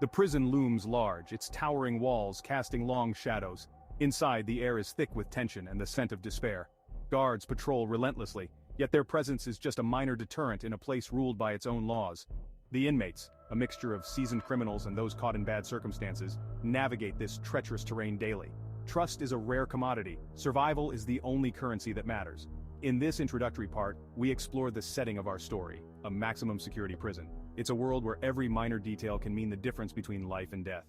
The prison looms large, its towering walls casting long shadows. Inside, the air is thick with tension and the scent of despair. Guards patrol relentlessly, yet their presence is just a minor deterrent in a place ruled by its own laws. The inmates, a mixture of seasoned criminals and those caught in bad circumstances, navigate this treacherous terrain daily. Trust is a rare commodity. Survival is the only currency that matters. In this introductory part, we explore the setting of our story, a maximum security prison. It's a world where every minor detail can mean the difference between life and death.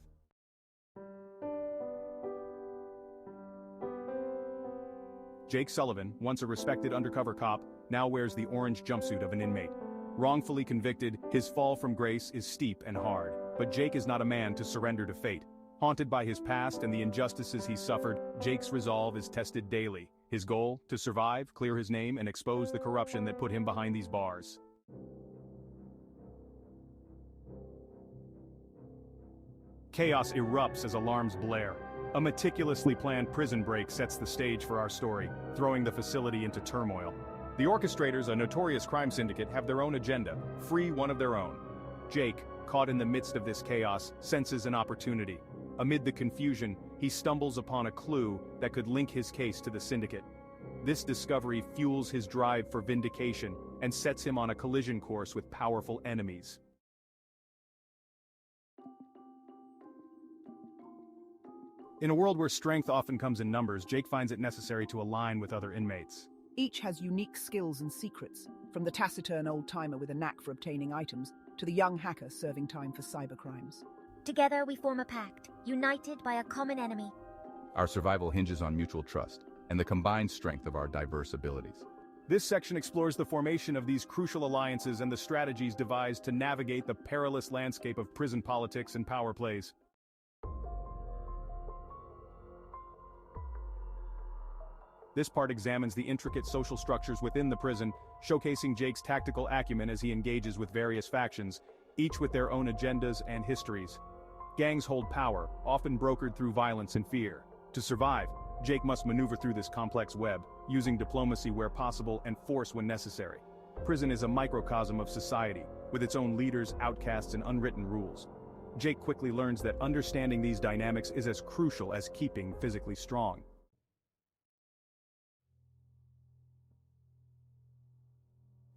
Jake Sullivan, once a respected undercover cop, now wears the orange jumpsuit of an inmate. Wrongfully convicted, his fall from grace is steep and hard. But Jake is not a man to surrender to fate. Haunted by his past and the injustices he's suffered, Jake's resolve is tested daily. His goal? To survive, clear his name, and expose the corruption that put him behind these bars. Chaos erupts as alarms blare. A meticulously planned prison break sets the stage for our story, throwing the facility into turmoil. The orchestrators, a notorious crime syndicate, have their own agenda, free one of their own. Jake, caught in the midst of this chaos, senses an opportunity. Amid the confusion, he stumbles upon a clue that could link his case to the syndicate. This discovery fuels his drive for vindication and sets him on a collision course with powerful enemies. In a world where strength often comes in numbers, Jake finds it necessary to align with other inmates. Each has unique skills and secrets, from the taciturn old-timer with a knack for obtaining items, to the young hacker serving time for cybercrimes. Together we form a pact, united by a common enemy. Our survival hinges on mutual trust, and the combined strength of our diverse abilities. This section explores the formation of these crucial alliances and the strategies devised to navigate the perilous landscape of prison politics and power plays. This part examines the intricate social structures within the prison, showcasing Jake's tactical acumen as he engages with various factions, each with their own agendas and histories. Gangs hold power, often brokered through violence and fear. To survive, Jake must maneuver through this complex web, using diplomacy where possible and force when necessary. Prison is a microcosm of society, with its own leaders, outcasts, and unwritten rules. Jake quickly learns that understanding these dynamics is as crucial as keeping physically strong.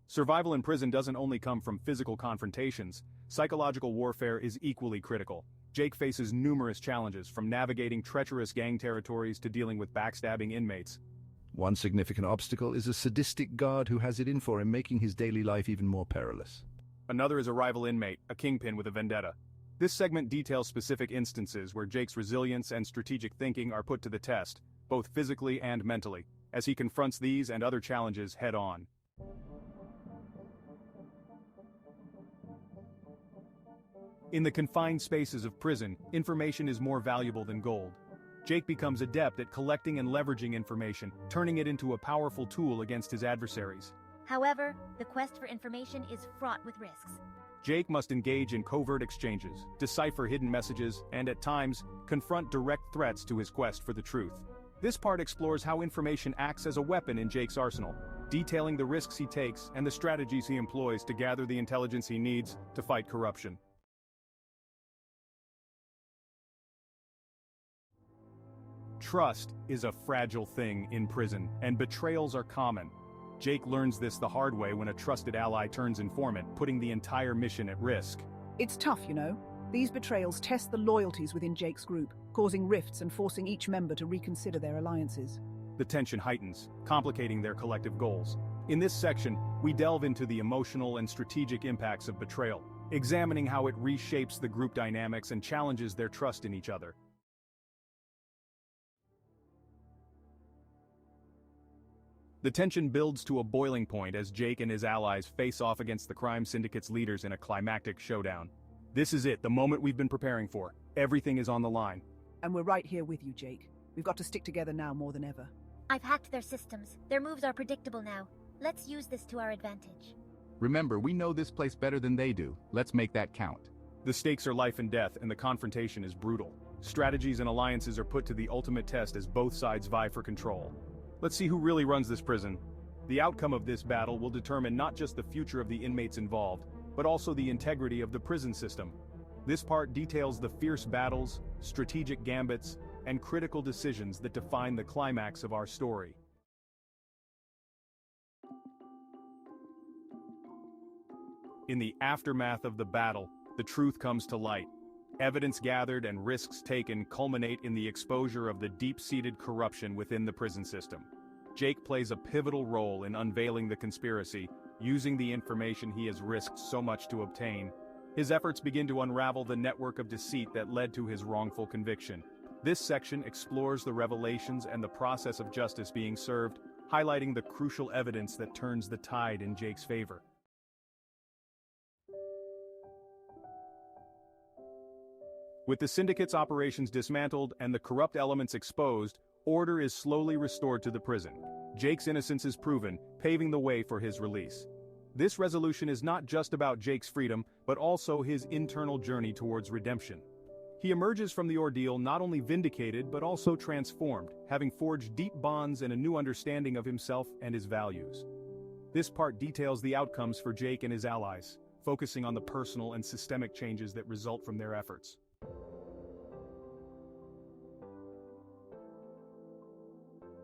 Survival in prison doesn't only come from physical confrontations. Psychological warfare is equally critical. Jake faces numerous challenges, from navigating treacherous gang territories to dealing with backstabbing inmates. One significant obstacle is a sadistic guard who has it in for him, making his daily life even more perilous. Another is a rival inmate, a kingpin with a vendetta. This segment details specific instances where Jake's resilience and strategic thinking are put to the test, both physically and mentally, as he confronts these and other challenges head-on. In the confined spaces of prison, information is more valuable than gold. Jake becomes adept at collecting and leveraging information, turning it into a powerful tool against his adversaries. However, the quest for information is fraught with risks. Jake must engage in covert exchanges, decipher hidden messages, and at times, confront direct threats to his quest for the truth. This part explores how information acts as a weapon in Jake's arsenal, detailing the risks he takes and the strategies he employs to gather the intelligence he needs to fight corruption. Trust is a fragile thing in prison, and betrayals are common. Jake learns this the hard way when a trusted ally turns informant, putting the entire mission at risk. It's tough, you know. These betrayals test the loyalties within Jake's group, causing rifts and forcing each member to reconsider their alliances. The tension heightens, complicating their collective goals. In this section, we delve into the emotional and strategic impacts of betrayal, examining how it reshapes the group dynamics and challenges their trust in each other. The tension builds to a boiling point as Jake and his allies face off against the crime syndicate's leaders in a climactic showdown. This is it, the moment we've been preparing for. Everything is on the line. And we're right here with you, Jake. We've got to stick together now more than ever. I've hacked their systems. Their moves are predictable now. Let's use this to our advantage. Remember, we know this place better than they do. Let's make that count. The stakes are life and death, and the confrontation is brutal. Strategies and alliances are put to the ultimate test as both sides vie for control. Let's see who really runs this prison. The outcome of this battle will determine not just the future of the inmates involved, but also the integrity of the prison system. This part details the fierce battles, strategic gambits, and critical decisions that define the climax of our story. In the aftermath of the battle, the truth comes to light. Evidence gathered and risks taken culminate in the exposure of the deep-seated corruption within the prison system. Jake plays a pivotal role in unveiling the conspiracy, using the information he has risked so much to obtain. His efforts begin to unravel the network of deceit that led to his wrongful conviction. This section explores the revelations and the process of justice being served, highlighting the crucial evidence that turns the tide in Jake's favor. With the syndicate's operations dismantled and the corrupt elements exposed, order is slowly restored to the prison. Jake's innocence is proven, paving the way for his release. This resolution is not just about Jake's freedom, but also his internal journey towards redemption. He emerges from the ordeal not only vindicated but also transformed, having forged deep bonds and a new understanding of himself and his values. This part details the outcomes for Jake and his allies, focusing on the personal and systemic changes that result from their efforts.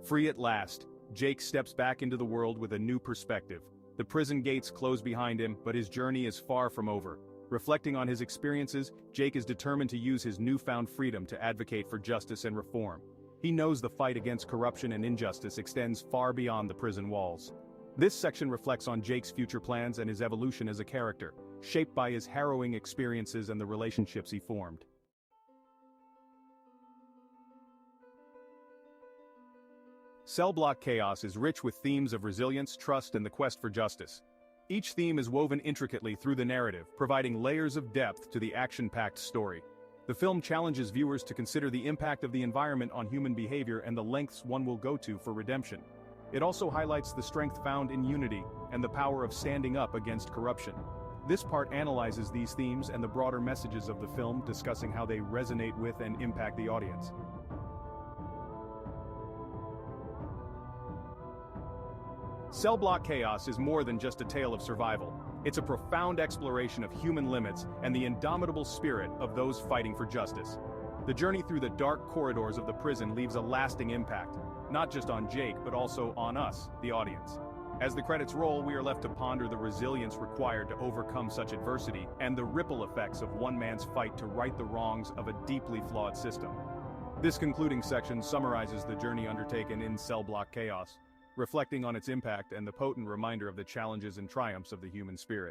Free at last, Jake steps back into the world with a new perspective. The prison gates close behind him, but his journey is far from over. Reflecting on his experiences, Jake is determined to use his newfound freedom to advocate for justice and reform. He knows the fight against corruption and injustice extends far beyond the prison walls. This section reflects on Jake's future plans and his evolution as a character, shaped by his harrowing experiences and the relationships he formed. Cell Block Chaos is rich with themes of resilience, trust, and the quest for justice. Each theme is woven intricately through the narrative, providing layers of depth to the action-packed story. The film challenges viewers to consider the impact of the environment on human behavior and the lengths one will go to for redemption. It also highlights the strength found in unity and the power of standing up against corruption. This part analyzes these themes and the broader messages of the film, discussing how they resonate with and impact the audience. Cell Block Chaos is more than just a tale of survival. It's a profound exploration of human limits and the indomitable spirit of those fighting for justice. The journey through the dark corridors of the prison leaves a lasting impact, not just on Jake but also on us, the audience. As the credits roll, we are left to ponder the resilience required to overcome such adversity and the ripple effects of one man's fight to right the wrongs of a deeply flawed system. This concluding section summarizes the journey undertaken in Cell Block Chaos, reflecting on its impact and the potent reminder of the challenges and triumphs of the human spirit.